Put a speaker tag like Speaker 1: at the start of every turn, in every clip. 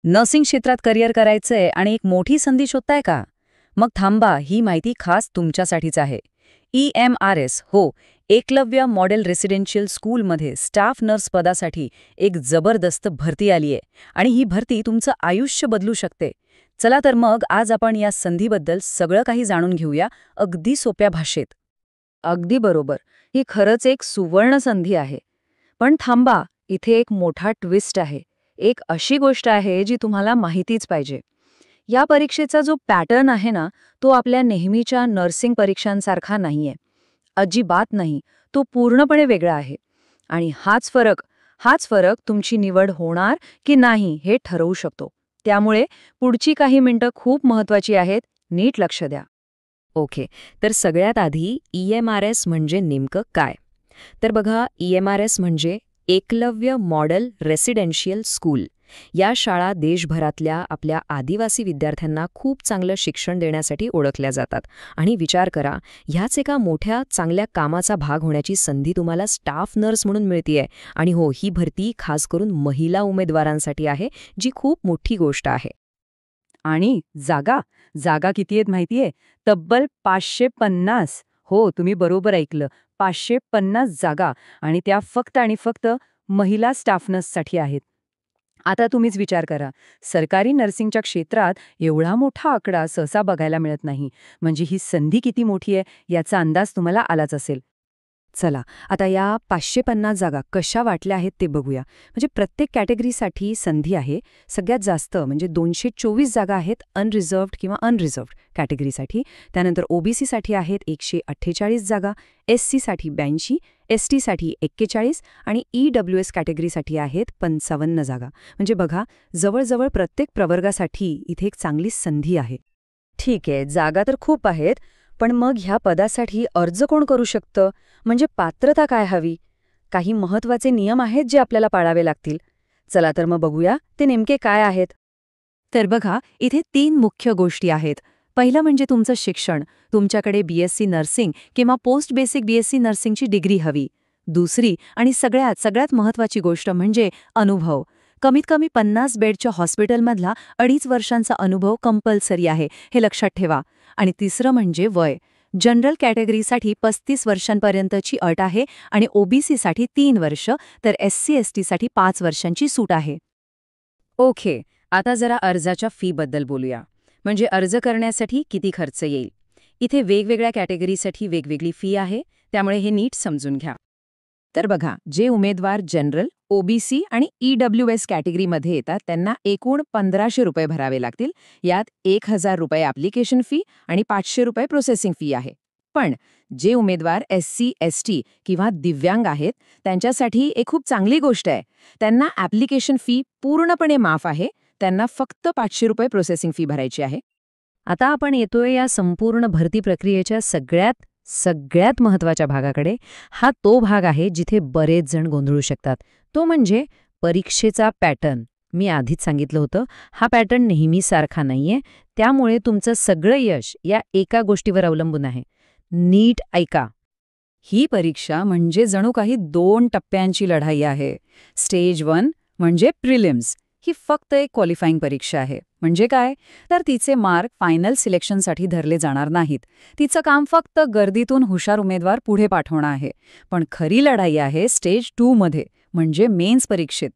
Speaker 1: Nursing क्षेत्रात career करायचंय आणि एक मोठी संधी शोधताय का? मग थांबा, ही माहिती खास तुमच्यासाठीच आहे. EMRS हो, एकलव्य मॉडेल रेसिडेन्शियल स्कूलमध्ये स्टाफ नर्स पदासाठी एक जबरदस्त भरती आलीये आणि ही भरती तुमचं आयुष्य बदलू शकते. चला तर मग आज आपण या संधीबद्दल सगळं काही जाणून घेऊया, अगदी सोप्या भाषेत.
Speaker 2: अगदी बरोबर. ही खरंच एक सुवर्ण संधी आहे. पण थांबा, इथे एक मोठा ट्विस्ट आहे. एक अशी गोष्ट आहे जी तुम्हाला माहितीच पाहिजे. या परीक्षेचा जो पॅटर्न आहे ना, तो आपल्या नेहमीच्या नर्सिंग परीक्षांसारखा नाहीये. अजिबात नाही. तो पूर्णपणे वेगळा आहे. आणि हाच फरक तुमची निवड होणार की नाही हे ठरवू शकतो. त्यामुळे पुढची काही मिनिटं खूप महत्वाची आहेत. नीट लक्ष द्या.
Speaker 1: ओके, तर सगळ्यात आधी EMRS म्हणजे नेमकं काय? तर बघा, EMRS म्हणजे एकलव्य मॉडेल रेसिडेन्शियल स्कूल. या शाळा देशभरातल्या आपल्या आदिवासी विद्यार्थ्यांना खूप चांगलं शिक्षण देण्यासाठी ओळखल्या जातात. आणि विचार करा, ह्याच एका मोठ्या चांगल्या कामाचा भाग होण्याची संधी तुम्हाला स्टाफ नर्स म्हणून मिळतीये. आणि हो, ही भरती खास करून महिला उमेदवारांसाठी आहे, जी खूप मोठी गोष्ट आहे.
Speaker 2: आणि जागा किती आहेत माहितीये? तब्बल 550. हो, तुम्ही बरोबर ऐकलं. 550 जागा आणि त्या फक्त आणि फक्त महिला स्टाफ नर्ससाठी आहेत. आता तुम्हीच विचार करा, सरकारी नर्सिंगच्या क्षेत्रात एवढा मोठा आकडा सहसा बघायला मिळत नाही. म्हणजे ही संधी किती मोठी आहे याचा अंदाज तुम्हाला आलाच असेल.
Speaker 1: चला, आता या 550 जागा कशा वाटल्या आहेत ते बघूया. म्हणजे प्रत्येक कॅटेगरीसाठी संधी आहे. सगळ्यात जास्त म्हणजे 224 जागा आहेत अनरिझर्व्ड किंवा अनरिझर्व्ड कॅटेगरीसाठी. त्यानंतर OBCसाठी आहेत 148 जागा, SCसाठी 82, STसाठी 41 आणि EWS कॅटेगरीसाठी आहेत 55 जागा. म्हणजे बघा, जवळजवळ प्रत्येक प्रवर्गासाठी इथे एक चांगली संधी आहे. ठीक आहे, जागा तर खूप आहेत, पण मग ह्या पदासाठी अर्ज कोण करू शकतं? म्हणजे पात्रता काय हवी? काही महत्वाचे नियम आहेत जे आपल्याला पाळावे लागतील. चला तर मग बघूया ते नेमके काय आहेत.
Speaker 2: तर बघा, इथे 3 मुख्य गोष्टी आहेत. पहिलं म्हणजे तुमचं शिक्षण. तुमच्याकडे BSc नर्सिंग किंवा पोस्ट बेसिक BSc नर्सिंगची डिग्री हवी. दुसरी आणि सगळ्यात महत्वाची गोष्ट म्हणजे अनुभव. कमीत कमी 50 बेडच्या हॉस्पिटलमधला 2.5 वर्षांचा अनुभव कंपल्सरी आहे, हे लक्षात ठेवा. आणि तिसरं म्हणजे वय. जनरल कॅटेगरीसाठी 35 वर्षांपर्यंतची अट आहे आणि OBCसाठी 3 वर्ष, तर SC/STसाठी 5 वर्षांची सूट आहे.
Speaker 1: ओके, आता जरा अर्जाच्या फीबद्दल बोलूया. म्हणजे अर्ज करण्यासाठी किती खर्च येईल. इथे वेगवेगळ्या कॅटेगरीसाठी वेगवेगळी फी आहे, त्यामुळे हे नीट समजून घ्या.
Speaker 2: तर बघा, जे उमेदवार जनरल, OBC आणि EWS कॅटेगरीमध्ये येतात त्यांना एकूण ₹1,500 भरावे लागतील. यात ₹1,000 ॲप्लिकेशन फी आणि ₹500 प्रोसेसिंग फी आहे. पण जे उमेदवार SC/ST किंवा दिव्यांग आहेत त्यांच्यासाठी एक खूप चांगली गोष्ट आहे. त्यांना ॲप्लिकेशन फी पूर्णपणे माफ आहे. त्यांना फक्त ₹500 प्रोसेसिंग फी भरायची आहे.
Speaker 1: आता आपण येतोय या संपूर्ण भरती प्रक्रियेच्या सगळ्यात महत्त्वाच्या भागाकडे. हा तो भाग आहे जिथे बरेच जण गोंधळू शकतात. तो म्हणजे परीक्षेचा पॅटर्न. मी आधीच सांगितलं होतं, हा पॅटर्न नेहमीसारखा नाहीये. त्यामुळे तुमचं सगळं यश या एका गोष्टीवर अवलंबून आहे. नीट ऐका.
Speaker 2: ही परीक्षा म्हणजे जणू काही 2 टप्प्यांची लढाई आहे. स्टेज 1 म्हणजे प्रिलिम्स. ही फक्त एक क्वालिफाईंग परीक्षा आहे. म्हणजे काय? तर तिचे मार्क फायनल सिलेक्शनसाठी धरले जाणार नाहीत. तिचं काम फक्त गर्दीतून हुशार उमेदवार पुढे पाठवणं आहे. पण खरी लढाई आहे स्टेज 2 मध्ये, म्हणजे मेन्स परीक्षेत.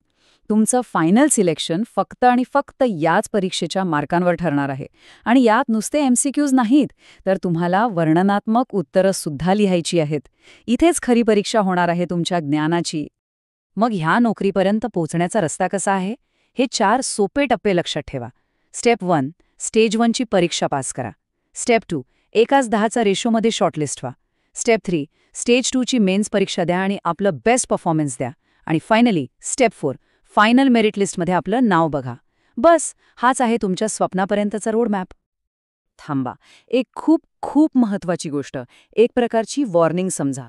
Speaker 2: तुमचं फायनल सिलेक्शन फक्त आणि फक्त याच परीक्षेच्या मार्कांवर ठरणार आहे. आणि यात नुसते MCQs नाहीत, तर तुम्हाला वर्णनात्मक उत्तरं सुद्धा लिहायची आहेत. इथेच खरी परीक्षा होणार आहे तुमच्या ज्ञानाची. मग ह्या नोकरीपर्यंत पोहोचण्याचा रस्ता कसा आहे? हे 4 सोपे टप्पे लक्षात ठेवा. स्टेप 1, स्टेज 1ची परीक्षा पास करा. स्टेप 2, 1:10चा रेशोमध्ये शॉर्टलिस्ट व्हा. स्टेप 3, स्टेज 2ची मेन्स परीक्षा द्या आणि आपलं बेस्ट परफॉर्मन्स द्या. आणि फायनली स्टेप 4, फायनल मेरिट लिस्टमध्ये आपलं नाव बघा. बस, हाच आहे तुमच्या स्वप्नापर्यंतचा रोडमॅप. थांबा, एक खूप महत्वाची गोष्ट, एक प्रकारची वॉर्निंग समजा.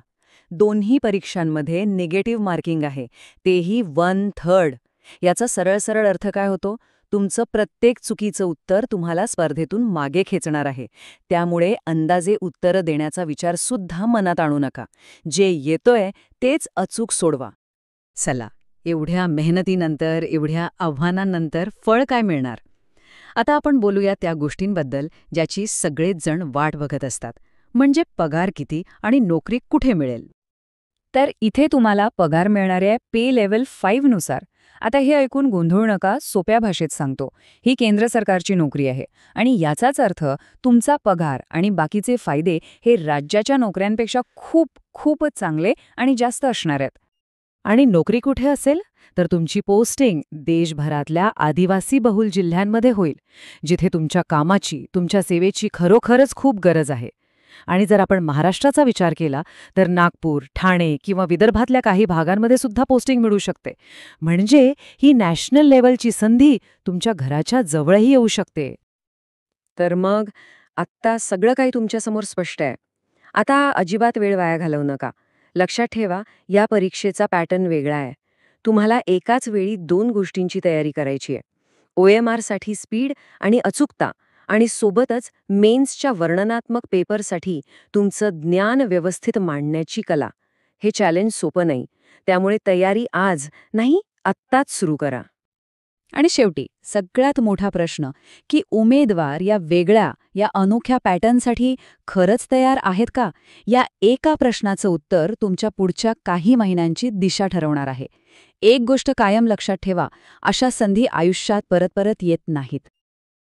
Speaker 2: दोन्ही परीक्षांमध्ये निगेटिव्ह मार्किंग आहे, तेही 1/3. याचा सरळ अर्थ काय होतो? तुमचं प्रत्येक चुकीचं उत्तर तुम्हाला स्पर्धेतून मागे खेचणार आहे. त्यामुळे अंदाजे उत्तरं देण्याचा विचार सुद्धा मनात आणू नका. जे येतोय तेच अचूक सोडवा.
Speaker 1: चला,
Speaker 2: एवढ्या मेहनतीनंतर, एवढ्या आव्हानांनंतर फळ काय मिळणार? आता आपण बोलूया त्या गोष्टींबद्दल ज्याची सगळेच जण वाट बघत असतात. म्हणजे पगार किती आणि नोकरी कुठे मिळेल? तर इथे तुम्हाला पगार मिळणार आहे पे लेव्हल 5 नुसार. आता हे ऐकून गोंधळू नका, सोप्या भाषेत सांगतो. ही केंद्र सरकारची नोकरी आहे आणि याचाच अर्थ तुमचा पगार आणि बाकीचे फायदे हे राज्याच्या नोकऱ्यांपेक्षा खूपच चांगले आणि जास्त असणार आहेत.
Speaker 1: आणि नोकरी कुठे असेल? तर तुमची पोस्टिंग देशभरातल्या आदिवासी बहुल जिल्ह्यांमध्ये होईल, जिथे तुमच्या कामाची, तुमच्या सेवेची खरोखरच खूप गरज आहे. आणि जर आपण महाराष्ट्राचा विचार केला तर नागपूर, ठाणे किंवा विदर्भातल्या काही भागांमध्ये सुद्धा पोस्टिंग मिळू शकते. म्हणजे ही नॅशनल लेव्हलची संधी तुमच्या घराच्या जवळही येऊ शकते. तर मग आत्ता सगळं काही तुमच्यासमोर स्पष्ट आहे. आता अजिबात वेळ वाया घालवू नका. लक्षात ठेवा, या परीक्षेचा पॅटर्न वेगळा आहे. तुम्हाला एकाच वेळी 2 गोष्टींची तयारी करायची आहे. OMRसाठी स्पीड आणि अचूकता, आणि सोबतच मेन्सच्या वर्णनात्मक पेपरसाठी तुमचं ज्ञान व्यवस्थित मांडण्याची कला. हे चॅलेंज सोपं नाही. त्यामुळे तयारी आज नाही, आत्ताच सुरू करा.
Speaker 2: आणि शेवटी सगळ्यात मोठा प्रश्न, की उमेदवार या वेगळ्या, या अनोख्या पॅटर्नसाठी खरंच तयार आहेत का? या एका प्रश्नाचं उत्तर तुमच्या पुढच्या काही महिन्यांची दिशा ठरवणार आहे. एक गोष्ट कायम लक्षात ठेवा, अशा संधी आयुष्यात परत परत येत नाहीत.